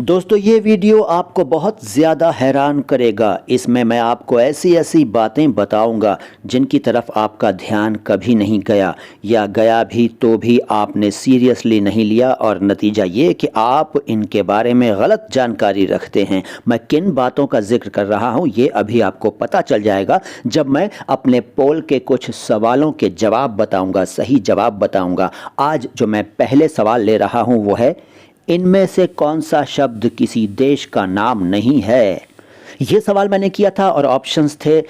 दोस्तों ये वीडियो आपको बहुत ज़्यादा हैरान करेगा। इसमें मैं आपको ऐसी ऐसी बातें बताऊंगा जिनकी तरफ आपका ध्यान कभी नहीं गया, या गया भी तो भी आपने सीरियसली नहीं लिया, और नतीजा ये कि आप इनके बारे में गलत जानकारी रखते हैं। मैं किन बातों का जिक्र कर रहा हूँ ये अभी आपको पता चल जाएगा जब मैं अपने पोल के कुछ सवालों के जवाब बताऊँगा, सही जवाब बताऊँगा। आज जो मैं पहले सवाल ले रहा हूँ वो है, इनमें से कौन सा शब्द किसी देश का नाम नहीं है। ये सवाल मैंने किया था और ऑप्शंस थे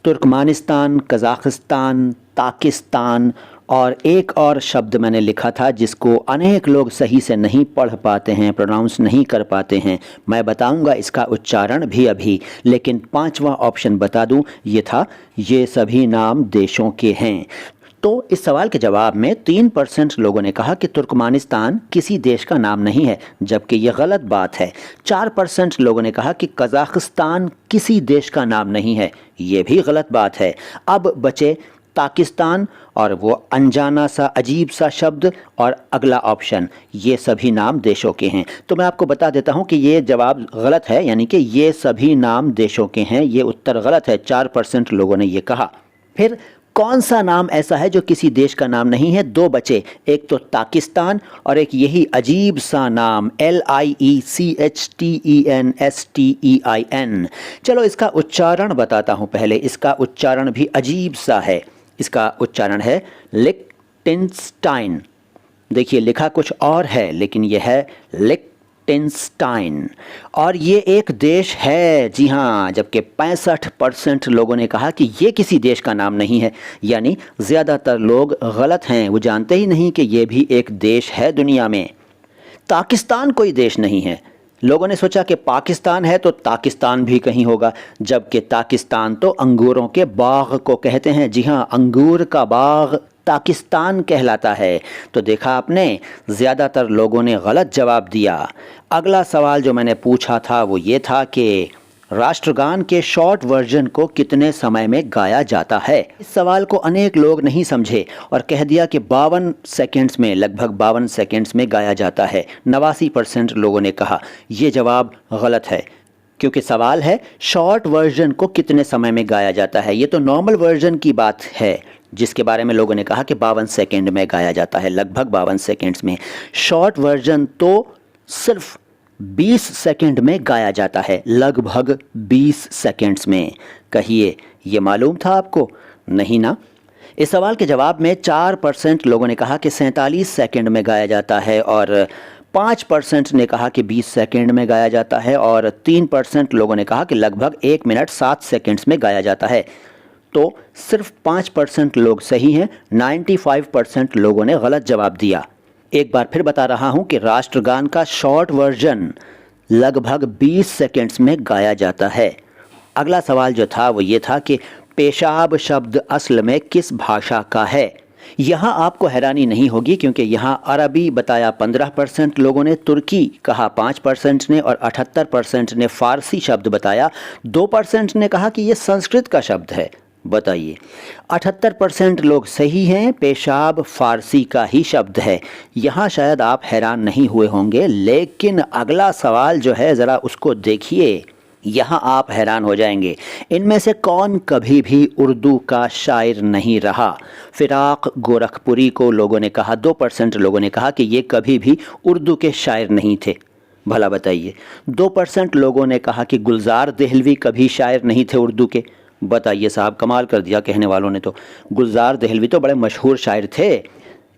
तुर्कमानिस्तान, कज़ाकिस्तान, ताकिस्तान, और एक और शब्द मैंने लिखा था जिसको अनेक लोग सही से नहीं पढ़ पाते हैं, प्रोनाउंस नहीं कर पाते हैं। मैं बताऊंगा इसका उच्चारण भी अभी, लेकिन पांचवा ऑप्शन बता दूं, ये था ये सभी नाम देशों के हैं। तो इस सवाल के जवाब में 3% लोगों ने कहा कि तुर्कमानिस्तान किसी देश का नाम नहीं है, जबकि ये गलत बात है। 4% लोगों ने कहा कि कज़ाकिस्तान किसी देश का नाम नहीं है, ये भी गलत बात है। अब बचे पाकिस्तान और वो अनजाना सा अजीब सा शब्द, और अगला ऑप्शन ये सभी नाम देशों के हैं। तो मैं आपको बता देता हूं कि ये जवाब गलत है, यानी कि ये सभी नाम देशों के हैं, ये उत्तर गलत है। 4% लोगों ने ये कहा। फिर कौन सा नाम ऐसा है जो किसी देश का नाम नहीं है? दो बचे, एक तो पाकिस्तान और एक यही अजीब सा नाम LIECHTENSTEIN। चलो इसका उच्चारण बताता हूँ पहले। इसका उच्चारण भी अजीब सा है। इसका उच्चारण है लिक्टेनस्टाइन। देखिए लिखा कुछ और है लेकिन यह है लिक्टेनस्टाइन, और ये एक देश है, जी हाँ। जबकि 65% लोगों ने कहा कि ये किसी देश का नाम नहीं है, यानी ज़्यादातर लोग गलत हैं, वो जानते ही नहीं कि ये भी एक देश है दुनिया में। पाकिस्तान कोई देश नहीं है। लोगों ने सोचा कि पाकिस्तान है तो पाकिस्तान भी कहीं होगा, जबकि पाकिस्तान तो अंगूरों के बाग को कहते हैं। जी हाँ, अंगूर का बाग पाकिस्तान कहलाता है। तो देखा आपने, ज़्यादातर लोगों ने गलत जवाब दिया। अगला सवाल जो मैंने पूछा था वो ये था कि राष्ट्रगान के शॉर्ट वर्जन को कितने समय में गाया जाता है। इस सवाल को अनेक लोग नहीं समझे और कह दिया कि 52 सेकेंड्स में, लगभग 52 सेकेंड्स में गाया जाता है। 89% लोगों ने कहा ये जवाब गलत है, क्योंकि सवाल है शॉर्ट वर्जन को कितने समय में गाया जाता है। ये तो नॉर्मल वर्जन की बात है जिसके बारे में लोगों ने कहा कि 52 सेकेंड में गाया जाता है, लगभग 52 सेकेंड्स में। शॉर्ट वर्जन तो सिर्फ 20 सेकंड में गाया जाता है, लगभग 20 सेकंड्स में। कहिए ये मालूम था आपको? नहीं ना। इस सवाल के जवाब में 4% लोगों ने कहा कि 47 सेकंड में गाया जाता है, और 5% ने कहा कि 20 सेकंड में गाया जाता है, और 3% लोगों ने कहा कि लगभग 1 मिनट 7 सेकंड्स में गाया जाता है। तो सिर्फ 5% लोग सही हैं, 95% लोगों ने गलत जवाब दिया। एक बार फिर बता रहा हूं कि राष्ट्रगान का शॉर्ट वर्जन लगभग 20 सेकंड्स में गाया जाता है। अगला सवाल जो था वो ये था कि पेशाब शब्द असल में किस भाषा का है। यहाँ आपको हैरानी नहीं होगी, क्योंकि यहाँ अरबी बताया 15% लोगों ने, तुर्की कहा 5% ने, और 78% ने फ़ारसी शब्द बताया। 2% ने कहा कि ये संस्कृत का शब्द है। बताइए, 78% लोग सही हैं, पेशाब फ़ारसी का ही शब्द है। यहाँ शायद आप हैरान नहीं हुए होंगे, लेकिन अगला सवाल जो है ज़रा उसको देखिए, यहाँ आप हैरान हो जाएंगे। इनमें से कौन कभी भी उर्दू का शायर नहीं रहा? फ़िराक़ गोरखपुरी को लोगों ने कहा, 2% लोगों ने कहा कि ये कभी भी उर्दू के शायर नहीं थे। भला बताइए। 2% लोगों ने कहा कि गुलजार देहलवी कभी शायर नहीं थे उर्दू के। बताइए साहब, कमाल कर दिया कहने वालों ने तो। गुलजार देहलवी तो बड़े मशहूर शायर थे।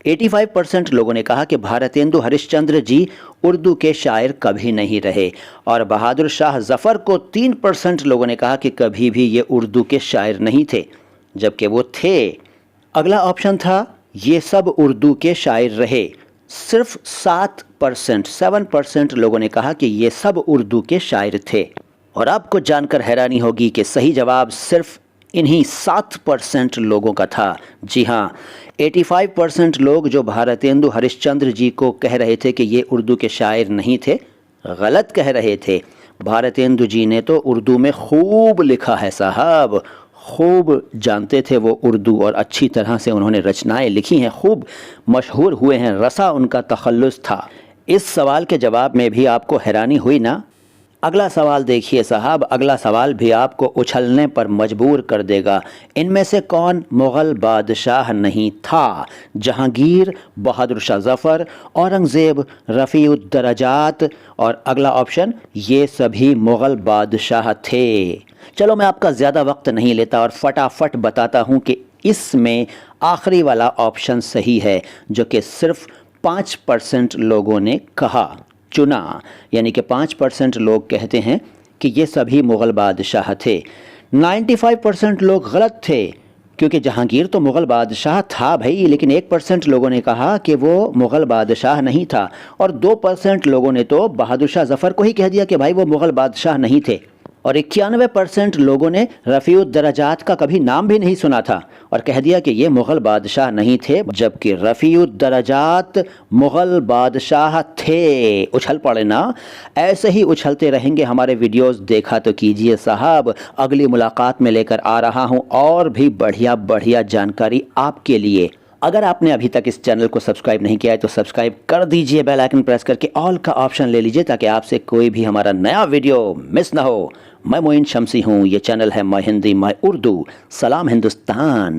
85% लोगों ने कहा कि भारतेंदु हरिश्चंद्र जी उर्दू के शायर कभी नहीं रहे, और बहादुर शाह जफ़र को 3% लोगों ने कहा कि कभी भी ये उर्दू के शायर नहीं थे, जबकि वो थे। अगला ऑप्शन था ये सब उर्दू के शायर रहे। सिर्फ 7% लोगों ने कहा कि ये सब उर्दू के शायर थे। और आपको जानकर हैरानी होगी कि सही जवाब सिर्फ इन्हीं 7% लोगों का था। जी हाँ, 85% लोग जो भारतेंदु हरिश्चंद्र जी को कह रहे थे कि ये उर्दू के शायर नहीं थे, गलत कह रहे थे। भारतेंदु जी ने तो उर्दू में खूब लिखा है साहब, खूब जानते थे वो उर्दू, और अच्छी तरह से उन्होंने रचनाएं लिखी हैं, खूब मशहूर हुए हैं, रसा उनका तखल्लुस था। इस सवाल के जवाब में भी आपको हैरानी हुई ना? अगला सवाल देखिए साहब, अगला सवाल भी आपको उछलने पर मजबूर कर देगा। इनमें से कौन मुग़ल बादशाह नहीं था? जहांगीर, बहादुर शाह ज़फ़र, औरंगज़ेब, रफ़ीउद्दरजात और अगला ऑप्शन ये सभी मुग़ल बादशाह थे। चलो मैं आपका ज़्यादा वक्त नहीं लेता और फटाफट बताता हूँ कि इसमें आखिरी वाला ऑप्शन सही है, जो कि सिर्फ 5% लोगों ने कहा, चुना। यानी कि 5% लोग कहते हैं कि ये सभी मुग़ल बादशाह थे। 95% लोग गलत थे, क्योंकि जहांगीर तो मुग़ल बादशाह था भाई, लेकिन 1% लोगों ने कहा कि वो मुग़ल बादशाह नहीं था, और 2% लोगों ने तो बहादुर शाह ज़फ़र को ही कह दिया कि भाई वो मुग़ल बादशाह नहीं थे, और 91% लोगों ने रफ़ीउद्दरजात का कभी नाम भी नहीं सुना था और कह दिया कि ये मुग़ल बादशाह नहीं थे, जबकि रफ़ीउद्दरजात मुग़ल बादशाह थे। उछल पड़े ना? ऐसे ही उछलते रहेंगे हमारे वीडियोस देखा तो कीजिए साहब। अगली मुलाकात में लेकर आ रहा हूँ और भी बढ़िया बढ़िया जानकारी आपके लिए। अगर आपने अभी तक इस चैनल को सब्सक्राइब नहीं किया है तो सब्सक्राइब कर दीजिए, बेल आइकन प्रेस करके ऑल का ऑप्शन ले लीजिए, ताकि आपसे कोई भी हमारा नया वीडियो मिस ना हो। मैं मोइन शम्सी हूँ, ये चैनल है माय हिंदी माय उर्दू। सलाम हिंदुस्तान।